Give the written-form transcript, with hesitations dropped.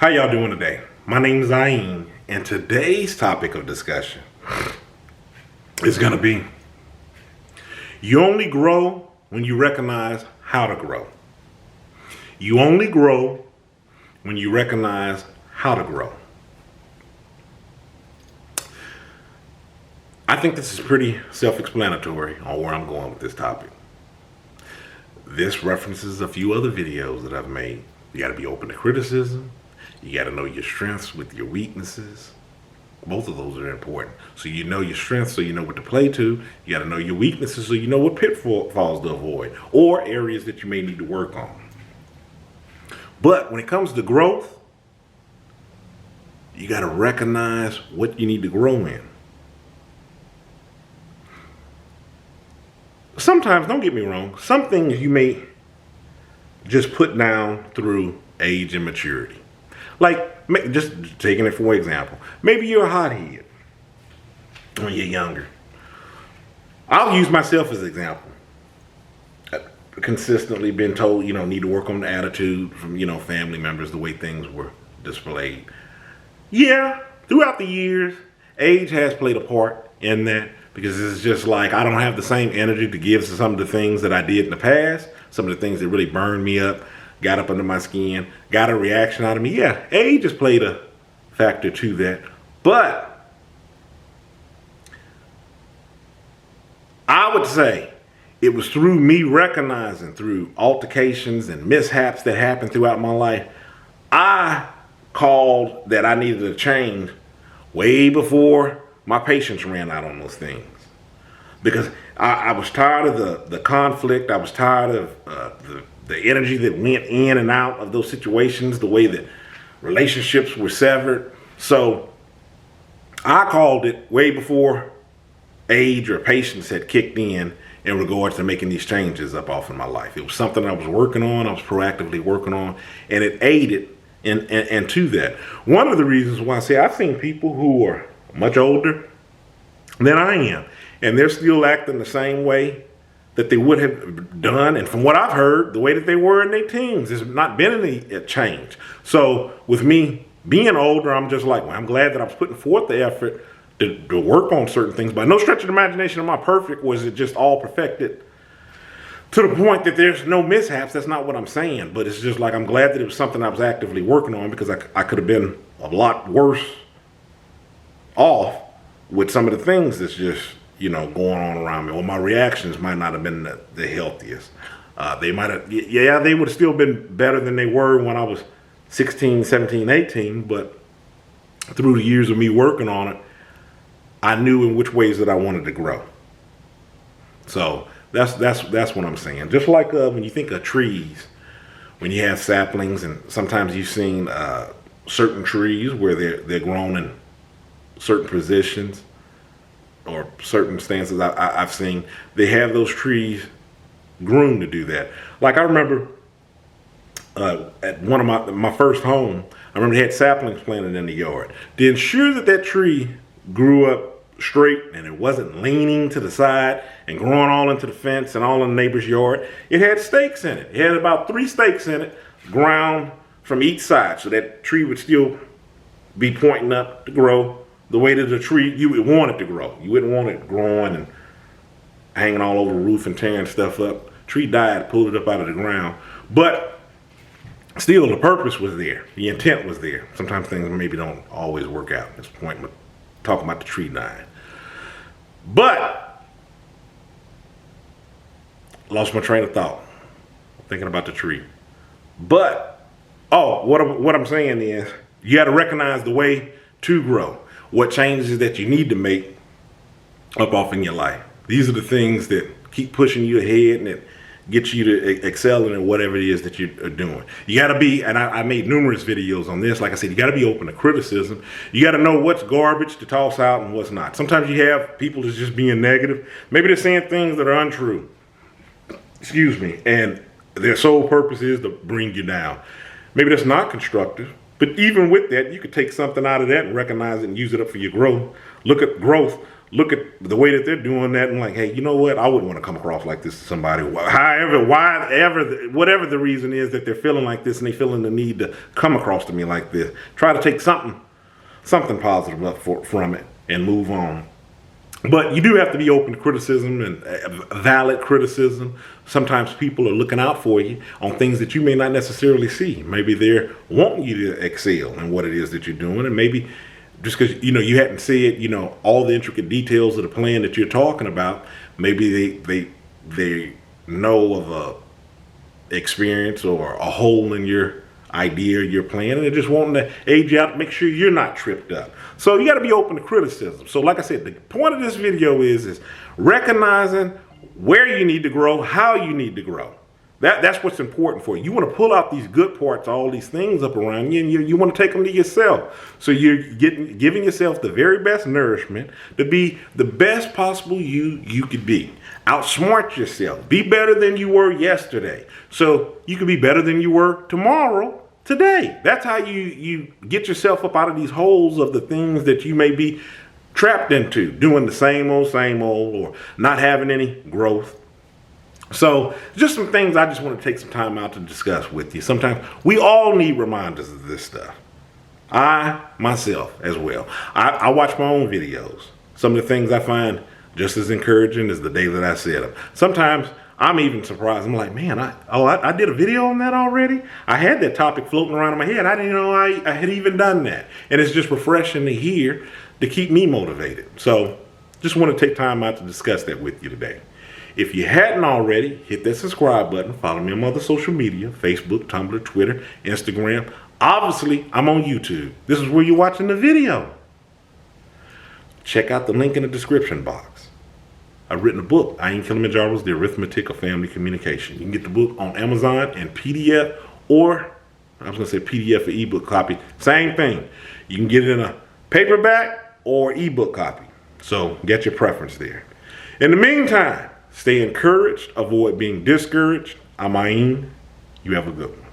How y'all doing today? My name is Zain, and today's topic of discussion is going to be you only grow when you recognize how to grow. You only grow when you recognize how to grow. I think this is pretty self-explanatory on where I'm going with this topic. This references a few other videos that I've made. You got to be open to criticism. You got to know your strengths with your weaknesses. Both of those are important. So you know your strengths, so you know what to play to. You got to know your weaknesses, so you know what pitfalls to avoid or areas that you may need to work on. But when it comes to growth, you got to recognize what you need to grow in. Sometimes, don't get me wrong, some things you may just put down through age and maturity. Like, just taking it for example, maybe you're a hothead when you're younger. I'll use myself as an example. I've consistently been told, need to work on the attitude from, family members, the way things were displayed. Yeah, throughout the years, age has played a part in that because it's just like I don't have the same energy to give to some of the things that I did in the past, some of the things that really burned me up, got up under my skin, got a reaction out of me. Yeah, age has played a factor to that. But I would say it was through me recognizing through altercations and mishaps that happened throughout my life, I called that I needed a change way before my patience ran out on those things. Because I was tired of the conflict. I was tired of the energy that went in and out of those situations, the way that relationships were severed. So I called it way before age or patience had kicked in regards to making these changes up off in my life. It was something I was working on, I was proactively working on, and it aided in to that. One of the reasons why I say I've seen people who are much older than I am, and they're still acting the same way that they would have done, and from what I've heard, the way that they were in their teens, there's not been any change. So with me being older, I'm just like, well, I'm glad that I was putting forth the effort to work on certain things. By no stretch of the imagination am I perfect. Was it just all perfected to the point that there's no mishaps? That's not what I'm saying, but it's just like I'm glad that it was something I was actively working on, because I could have been a lot worse off with some of the things that's just going on around me, or my reactions might not have been the healthiest. They might have, they would have still been better than they were when I was 16, 17, 18, but through the years of me working on it, I knew in which ways that I wanted to grow. So that's what I'm saying. Just like when you think of trees, when you have saplings, and sometimes you've seen certain trees where they're grown in certain positions or circumstances I've seen, they have those trees groomed to do that. Like I remember at one of my first home, I remember they had saplings planted in the yard. To ensure that tree grew up straight and it wasn't leaning to the side and growing all into the fence and all in the neighbor's yard, it had stakes in it. It had about 3 stakes in it, ground from each side, so that tree would still be pointing up to grow the way that the tree you would want it to grow. You wouldn't want it growing and hanging all over the roof and tearing stuff up. Tree died, pulled it up out of the ground. But still, the purpose was there. The intent was there. Sometimes things maybe don't always work out. That's the point with talking about the tree dying. But lost my train of thought thinking about the tree. But what I'm saying is you got to recognize the way to grow. What changes that you need to make up off in your life. These are the things that keep pushing you ahead and that get you to excel in whatever it is that you're doing. You got to be, and I made numerous videos on this. Like I said, you got to be open to criticism. You got to know what's garbage to toss out and what's not. Sometimes you have people that's just being negative. Maybe they're saying things that are untrue. Excuse me. And their sole purpose is to bring you down. Maybe that's not constructive. But even with that, you could take something out of that and recognize it and use it up for your growth. Look at growth look at the way that they're doing that and like, hey, you know what? I wouldn't want to come across like this to somebody. Whatever the reason is that they're feeling like this and they feeling the need to come across to me like this. Try to take something positive up from it and move on. But you do have to be open to criticism and valid criticism. Sometimes people are looking out for you on things that you may not necessarily see. Maybe they're wanting you to excel in what it is that you're doing, and maybe just because you hadn't seen all the intricate details of the plan that you're talking about, maybe they know of a experience or a hole in your idea or your plan, and they're just wanting to aid you out to make sure you're not tripped up. So you got to be open to criticism. So like I said, the point of this video is recognizing where you need to grow, how you need to grow. That's what's important for you. You want to pull out these good parts, all these things up around you, and you want to take them to yourself. So you're giving yourself the very best nourishment to be the best possible you could be. Outsmart yourself. Be better than you were yesterday, so you can be better than you were today. That's how you get yourself up out of these holes of the things that you may be trapped into, doing the same old, or not having any growth. So just some things I just want to take some time out to discuss with you. Sometimes we all need reminders of this stuff. I, myself, as well. I watch my own videos. Some of the things I find just as encouraging as the day that I said them. Sometimes I'm even surprised. I'm like, man, I did a video on that already? I had that topic floating around in my head. I didn't know I had even done that. And it's just refreshing to hear to keep me motivated. So just want to take time out to discuss that with you today. If you hadn't already, hit that subscribe button. Follow me on other social media, Facebook, Tumblr, Twitter, Instagram. Obviously, I'm on YouTube. This is where you're watching the video. Check out the link in the description box. I've written a book, I Am Kilimanjaro's The Arithmetic of Family Communication. You can get the book on Amazon in PDF, or I was going to say PDF or ebook copy. Same thing. You can get it in a paperback or ebook copy. So get your preference there. In the meantime, stay encouraged, avoid being discouraged. I'm Ayin. You have a good one.